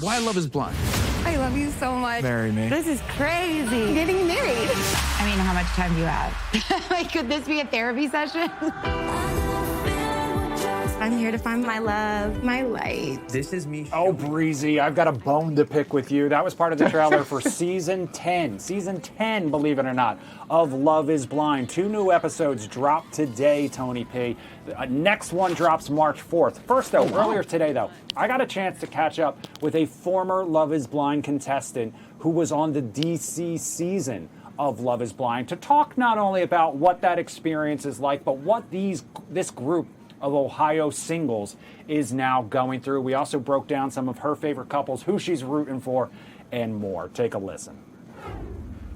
Why Love is Blind. I love you so much. Marry me. This is crazy. Getting married. I mean, how much time do you have? Like, could this be a therapy session? I'm here to find my love, my light. This is me. Oh, Breezy, I've got a bone to pick with you. That was part of the trailer for season 10. Season 10, believe it or not, of Love is Blind. 2 new episodes drop today, Tony P. The next one drops March 4th. First, though, earlier today, though, I got a chance to catch up with a former Love is Blind contestant who was on the DC season of Love is Blind to talk not only about what that experience is like, but what this group of Ohio singles is now going through. We also broke down some of her favorite couples, who she's rooting for, and more. Take a listen.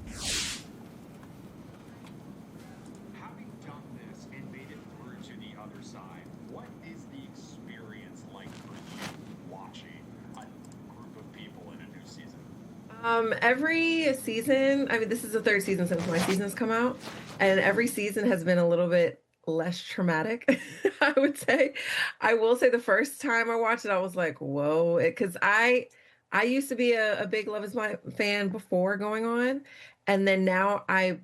Having done this and made it through to the other side, what is the experience like for you watching a group of people in a new season? Every season, I mean, this is the 3rd season since my season has come out, and every season has been a little bit less traumatic, I would say. I will say the first time I watched it, I was like, whoa, because I used to be a big Love is Blind fan before going on, and then now I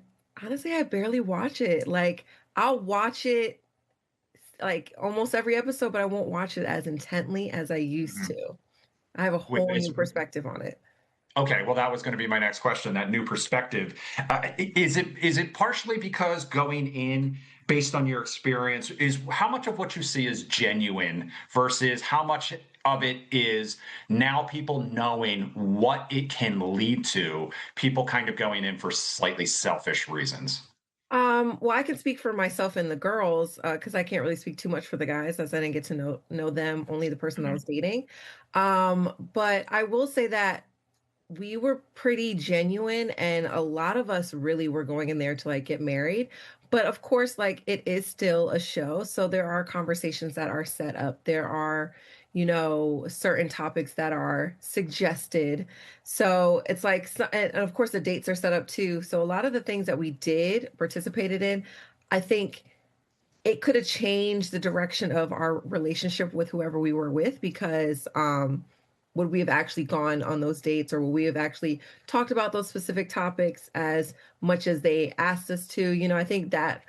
barely watch it. Like, I'll watch it like almost every episode, but I won't watch it as intently as I used to. I have a whole new perspective on it. Okay, well, that was going to be my next question, that new perspective. Is it partially because going in, based on your experience, is how much of what you see is genuine versus how much of it is now people knowing what it can lead to, people kind of going in for slightly selfish reasons? Well, I can speak for myself and the girls, because I can't really speak too much for the guys, as I didn't get to know them, only the person that I was dating. But I will say that we were pretty genuine, and a lot of us really were going in there to like get married. But of course, like, it is still a show, so there are conversations that are set up. There are, certain topics that are suggested. So it's like, and of course the dates are set up too. So a lot of the things that we participated in, I think it could have changed the direction of our relationship with whoever we were with, because would we have actually gone on those dates, or would we have actually talked about those specific topics as much as they asked us to? I think that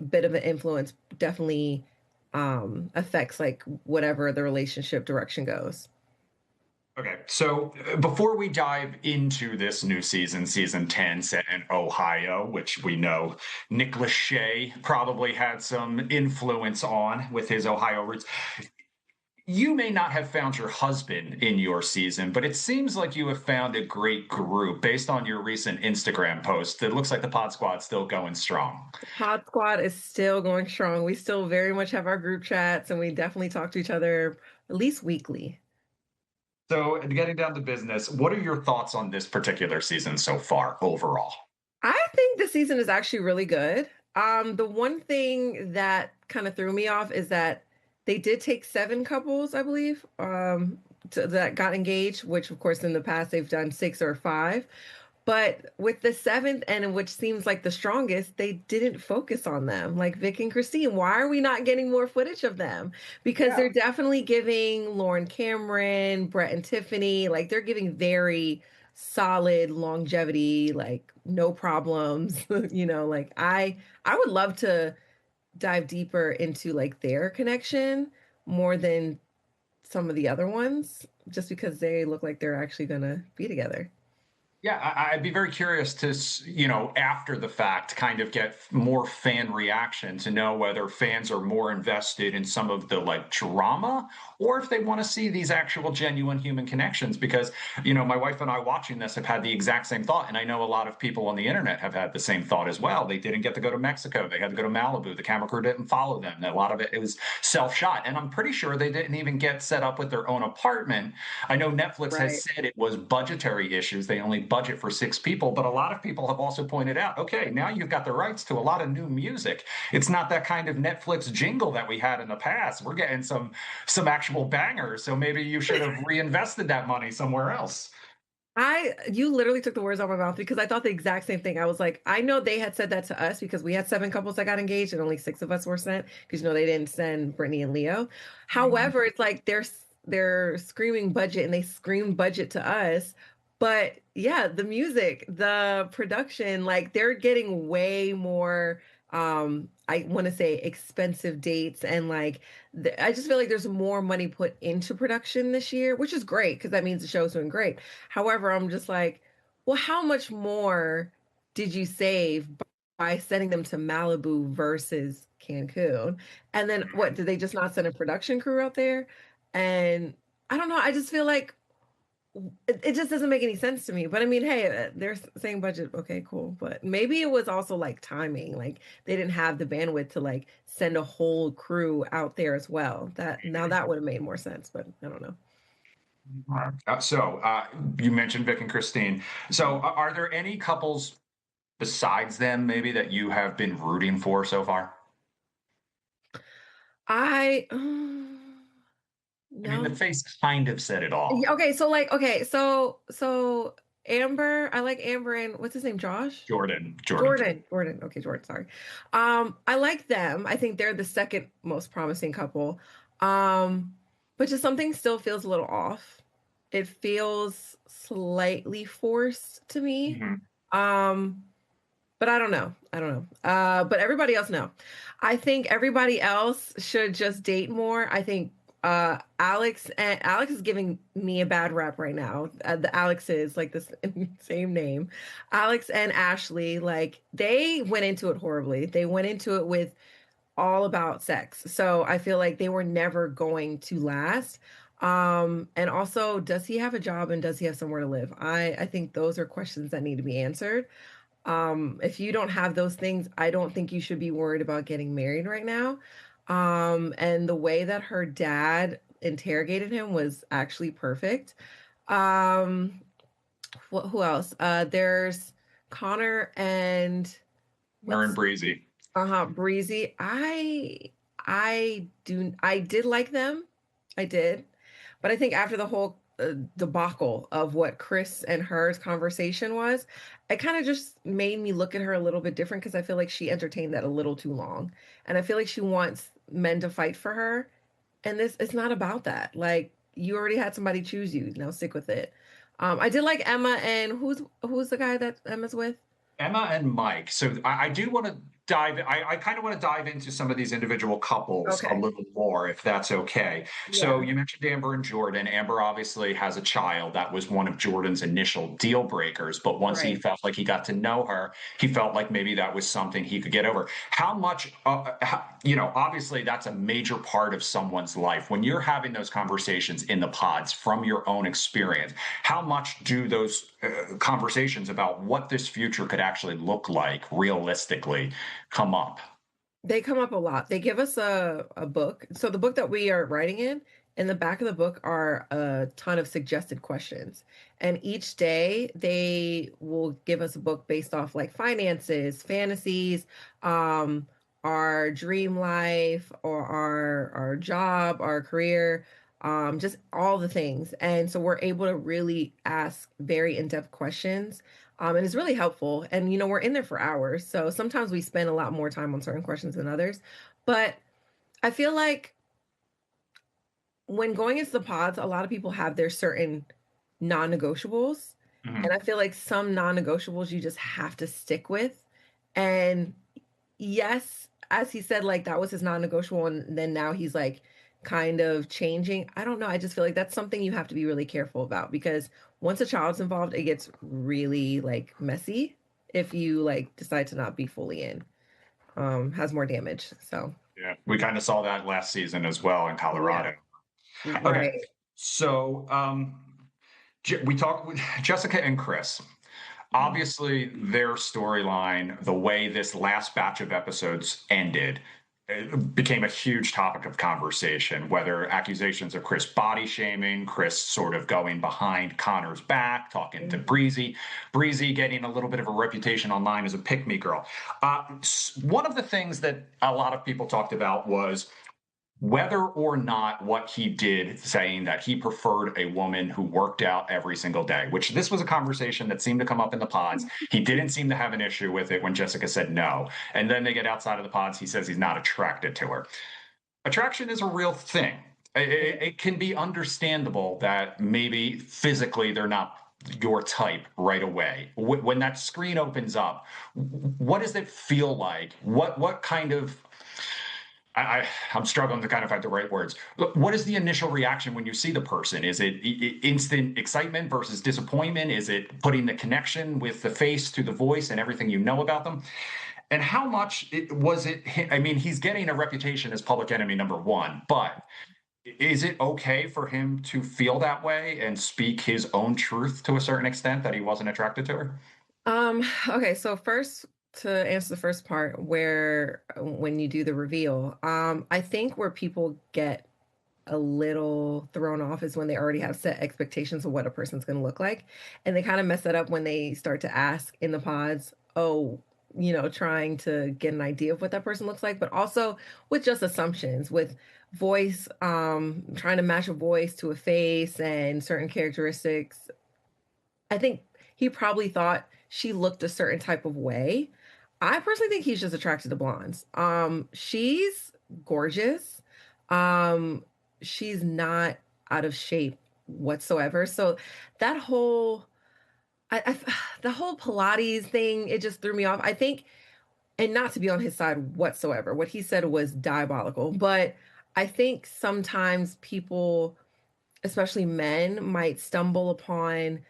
bit of an influence definitely affects like whatever the relationship direction goes. Okay, so before we dive into this new season, season 10, set in Ohio, which we know Nick Lachey probably had some influence on with his Ohio roots. You may not have found your husband in your season, but it seems like you have found a great group based on your recent Instagram post. It looks like the Pod Squad's still going strong. Pod Squad is still going strong. We still very much have our group chats, and we definitely talk to each other at least weekly. So, getting down to business, what are your thoughts on this particular season so far overall? I think the season is actually really good. The one thing that kind of threw me off is that they did take 7 couples, I believe, that got engaged, which of course in the past they've done 6 or 5. But with the 7th, and which seems like the strongest, they didn't focus on them, like Vic and Christine. Why are we not getting more footage of them? Because they're definitely giving Lauren Cameron, Brett and Tiffany, like they're giving very solid longevity, like no problems. Like I would love to dive deeper into like their connection more than some of the other ones, just because they look like they're actually gonna be together. Yeah, I'd be very curious to, after the fact, kind of get more fan reaction to know whether fans are more invested in some of the like drama, or if they want to see these actual genuine human connections. Because, my wife and I watching this have had the exact same thought. And I know a lot of people on the internet have had the same thought as well. They didn't get to go to Mexico. They had to go to Malibu. The camera crew didn't follow them. A lot of it was self-shot. And I'm pretty sure they didn't even get set up with their own apartment. I know Netflix has said it was budgetary issues. They only budget for 6 people, but a lot of people have also pointed out, okay, now you've got the rights to a lot of new music. It's not that kind of Netflix jingle that we had in the past. We're getting some actual bangers, so maybe you should have reinvested that money somewhere else. You literally took the words out of my mouth, because I thought the exact same thing. I was like, I know they had said that to us because we had 7 couples that got engaged and only 6 of us were sent, because they didn't send Brittany and Leo. However, it's like they're screaming budget and they scream budget to us. But yeah, the music, the production, like they're getting way more I want to say expensive dates and like I just feel like there's more money put into production this year, which is great because that means the show's doing great. However, I'm just like, well, how much more did you save by sending them to Malibu versus Cancun? And then what, did they just not send a production crew out there? And I don't know, I just feel like it just doesn't make any sense to me. But I mean, hey, they're saying budget. Okay, cool. But maybe it was also like timing. Like they didn't have the bandwidth to like send a whole crew out there as well. That would have made more sense, but I don't know. You mentioned Vic and Christine. So are there any couples besides them maybe that you have been rooting for so far? I I mean, the no. face kind of said it all. Okay, so like so Amber, I like Amber and what's his name? Josh? Jordan. Jordan. Okay, Jordan, sorry. I like them. I think they're the second most promising couple. But just something still feels a little off. It feels slightly forced to me. But I don't know. But everybody else, no. I think everybody else should just date more. I think Alex is giving me a bad rep right now. The Alex is like the same name. Alex and Ashley, like they went into it horribly. They went into it with all about sex. So I feel like they were never going to last. And also, does he have a job and does he have somewhere to live? I think those are questions that need to be answered. If you don't have those things, I don't think you should be worried about getting married right now. And the way that her dad interrogated him was actually perfect. Who else? There's Connor and Aaron Breezy. Breezy. I did like them. I did. But I think after the whole debacle of what Chris and hers conversation was, it kind of just made me look at her a little bit different because I feel like she entertained that a little too long. And I feel like she wants men to fight for her. And this it's not about that. Like you already had somebody choose you. Now stick with it. I did like Emma and who's the guy that Emma's with? Emma and Mike. So I do want to I kind of want to dive into some of these individual couples a Okay. little more, if that's okay. So Yeah. you mentioned Amber and Jordan. Amber obviously has a child. That was one of Jordan's initial deal breakers. But once he Right. felt like he got to know her, he felt like maybe that was something he could get over. How much, obviously that's a major part of someone's life. When you're having those conversations in the pods from your own experience, how much do those conversations about what this future could actually look like realistically come up? They come up a lot. They give us a book. So the book that we are writing in the back of the book are a ton of suggested questions. And each day they will give us a book based off like finances, fantasies, our dream life or our job, our career, just all the things. And so we're able to really ask very in-depth questions. And it's really helpful. And, we're in there for hours. So sometimes we spend a lot more time on certain questions than others. But I feel like when going into the pods, a lot of people have their certain non-negotiables. And I feel like some non-negotiables you just have to stick with. And yes, as he said, like that was his non-negotiable. And then now he's like kind of changing. I don't know. I just feel like that's something you have to be really careful about because once a child's involved, it gets really like messy if you like decide to not be fully in. Has more damage. So Yeah, we kind of saw that last season as well in Colorado. yeah, Okay, right. so we talked with Jessica and Chris. Obviously, their storyline, the way this last batch of episodes ended, it became a huge topic of conversation, whether accusations of Chris body shaming, Chris sort of going behind Connor's back, talking to Breezy, Breezy getting a little bit of a reputation online as a pick-me girl. One of the things that a lot of people talked about was whether or not what he did, saying that he preferred a woman who worked out every single day, which this was a conversation that seemed to come up in the pods. He didn't seem to have an issue with it when Jessica said no. And then they get outside of the pods. He says he's not attracted to her. Attraction is a real thing. it can be understandable that maybe physically they're not your type right away. When that screen opens up, what does it feel like? What kind of I'm struggling to kind of find the right words. What is the initial reaction when you see the person? Is it instant excitement versus disappointment? Is it putting the connection with the face to the voice and everything you know about them? And how much was it? I mean, he's getting a reputation as public enemy number one, but is it okay for him to feel that way and speak his own truth to a certain extent that he wasn't attracted to her? Okay, so first to answer the first part where when you do the reveal, I think where people get a little thrown off is when they already have set expectations of what a person's going to look like. And they kind of mess that up when they start to ask in the pods, oh, trying to get an idea of what that person looks like, but also with just assumptions, with voice, trying to match a voice to a face and certain characteristics. I think he probably thought she looked a certain type of way. I personally think he's just attracted to blondes. She's gorgeous. Um, she's not out of shape whatsoever. So that whole I the whole Pilates thing, it just threw me off. I think, and not to be on his side whatsoever, what he said was diabolical. But I think sometimes people, especially men, might stumble upon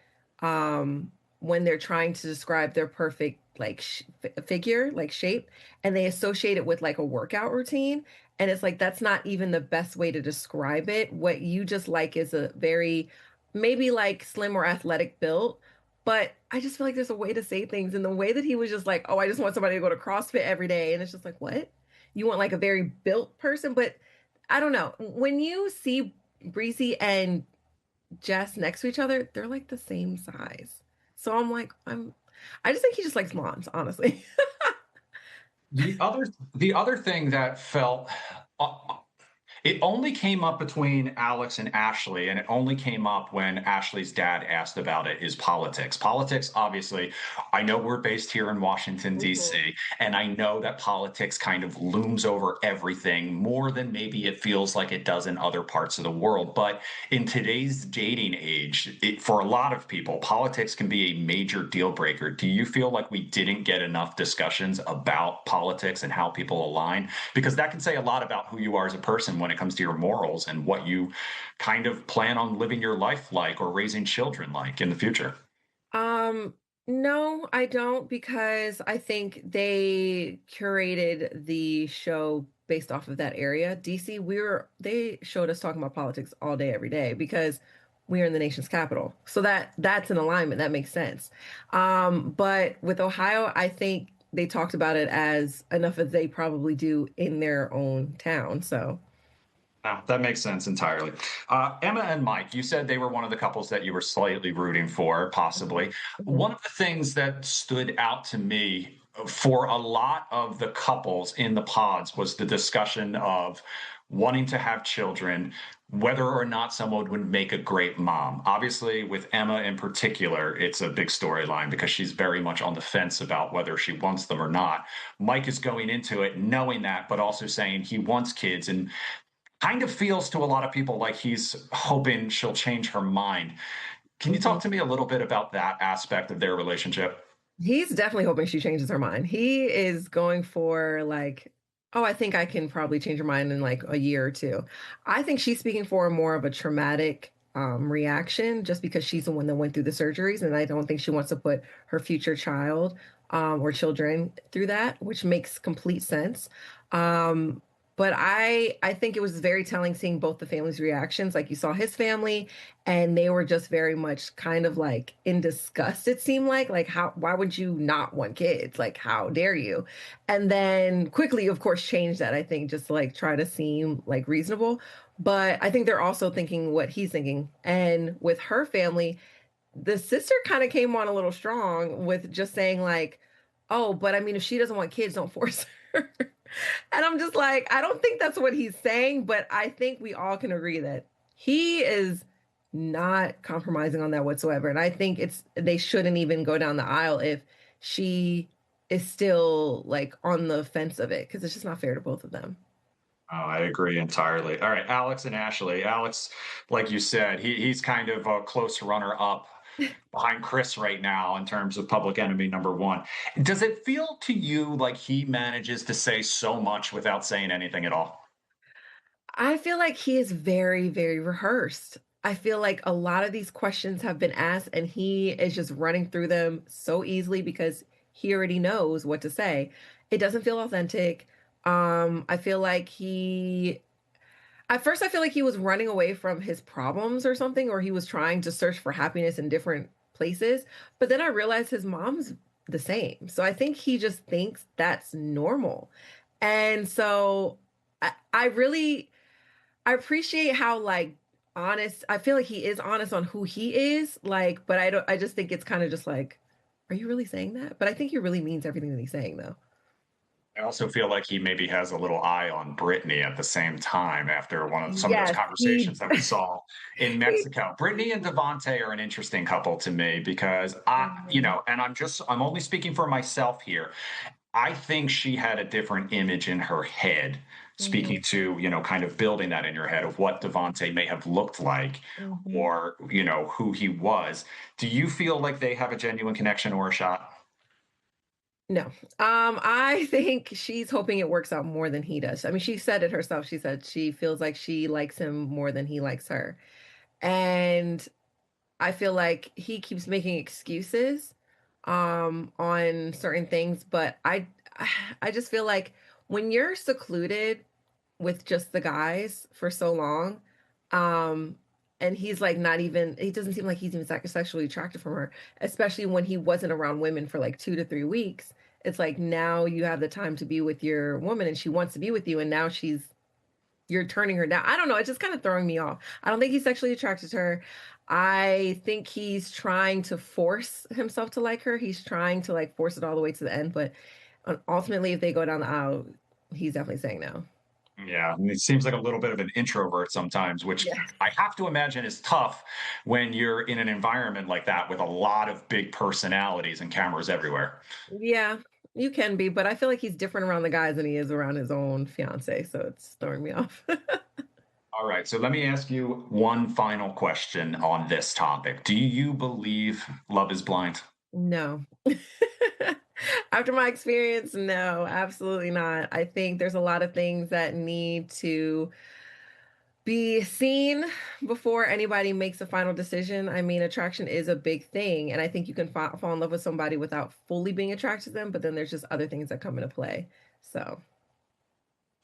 when they're trying to describe their perfect like figure, like shape, and they associate it with like a workout routine. And it's like that's not even the best way to describe it. What you just like is a very maybe like slim or athletic build. But I just feel like there's a way to say things. And the way that he was just like, oh, I just want somebody to go to CrossFit every day. And it's just like, what? You want like a very built person? But I don't know. When you see Breezy and Jess next to each other, they're like the same size. So I'm like, I just think he just likes moms, honestly. The other thing that felt uh, it only came up between Alex and Ashley, and it only came up when Ashley's dad asked about it, is politics. Politics, obviously, I know we're based here in Washington, D.C., and I know that politics kind of looms over everything more than maybe it feels like it does in other parts of the world. But in today's dating age, for a lot of people, politics can be a major deal breaker. Do you feel like we didn't get enough discussions about politics and how people align? Because that can say a lot about who you are as a person when it comes to your morals and what you kind of plan on living your life like or raising children like in the future. Um, no, I don't, because I think they curated the show based off of that area. DC, they showed us talking about politics all day, every day, because we're in the nation's capital. So that's an alignment. That makes sense. But with Ohio, I think they talked about it as enough as they probably do in their own town. So No, that makes sense entirely. Emma and Mike, you said they were one of the couples that you were slightly rooting for, possibly. One of the things that stood out to me for a lot of the couples in the pods was the discussion of wanting to have children, whether or not someone would make a great mom. Obviously, with Emma in particular, it's a big storyline because she's very much on the fence about whether she wants them or not. Mike is going into it knowing that, but also saying he wants kids and kind of feels to a lot of people like he's hoping she'll change her mind. Can you talk to me a little bit about that aspect of their relationship? he's definitely hoping she changes her mind. He is going for like, oh, I think I can probably change her mind in like a year or two. I think she's speaking for more of a traumatic reaction just because she's the one that went through the surgeries. And I don't think she wants to put her future child or children through that, which makes complete sense. But I think it was very telling seeing both the families' reactions. Like you saw his family, and they were just very much kind of like in disgust. It seemed like why would you not want kids? Like how dare you? And then quickly, of course, change that. I think just to, like try to seem like reasonable. But I think they're also thinking what he's thinking. And with her family, the sister kind of came on a little strong with just saying like, oh, but I mean, if she doesn't want kids, don't force her. And I'm just like, I don't think that's what he's saying, but I think we all can agree that he is not compromising on that whatsoever. And I think they shouldn't even go down the aisle if she is still like on the fence of it, because it's just not fair to both of them. Oh, I agree entirely. All right, Alex and Ashley. Alex, like you said, he's kind of a close runner up behind Chris right now in terms of public enemy number one. Does it feel to you like he manages to say so much without saying anything at all? I feel like he is very, very rehearsed. I feel like a lot of these questions have been asked and he is just running through them so easily because he already knows what to say. It doesn't feel authentic. I feel like he at first I feel like he was running away from his problems or something, or he was trying to search for happiness in different places. But then I realized his mom's the same. So I think he just thinks that's normal. And so I really I appreciate how like honest I feel like he is honest on who he is, like, but I just think it's kind of just like, are you really saying that? But I think he really means everything that he's saying though. I also feel like he maybe has a little eye on Brittany at the same time after some of those Yes, he conversations that we saw in he Mexico. Brittany and Devontae are an interesting couple to me because and I'm only speaking for myself here. I think she had a different image in her head, Mhm, speaking to, kind of building that in your head of what Devontae may have looked like mhm. or, who he was. Do you feel like they have a genuine connection or a shot? No. I think she's hoping it works out more than he does. I mean, she said it herself. She said she feels like she likes him more than he likes her. And I feel like he keeps making excuses on certain things, but I just feel like when you're secluded with just the guys for so long, um and he's like not even he doesn't seem like he's even sexually attracted from her, especially when he wasn't around women for like 2 to 3 weeks. It's like now you have the time to be with your woman and she wants to be with you and now you're turning her down. I don't know, it's just kind of throwing me off. I don't think he's sexually attracted to her. I think he's trying to force himself to like her. He's trying to like force it all the way to the end, but ultimately if they go down the aisle, he's definitely saying no. Yeah, and it seems like a little bit of an introvert sometimes, which Yeah. I have to imagine is tough when you're in an environment like that with a lot of big personalities and cameras everywhere. Yeah, you can be, but I feel like he's different around the guys than he is around his own fiance, so it's throwing me off. All right, so let me ask you one final question on this topic. Do you believe love is blind? No. After my experience, no, absolutely not. I think there's a lot of things that need to be seen before anybody makes a final decision. I mean, attraction is a big thing, and I think you can fall in love with somebody without fully being attracted to them, but then there's just other things that come into play. So,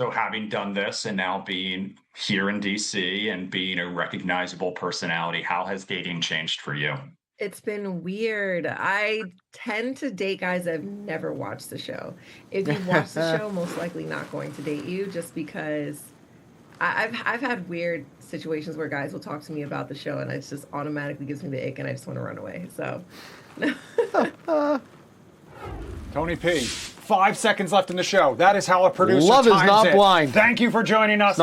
So, having done this and now being here in DC and being a recognizable personality, how has dating changed for you? it's been weird. I tend to date guys that have never watched the show. If you've watched the show, most likely not going to date you just because I've had weird situations where guys will talk to me about the show and it just automatically gives me the ick and I just want to run away. So Tony P. 5 seconds left in the show. That is how a producer Love is times not it. blind. Thank you for joining us.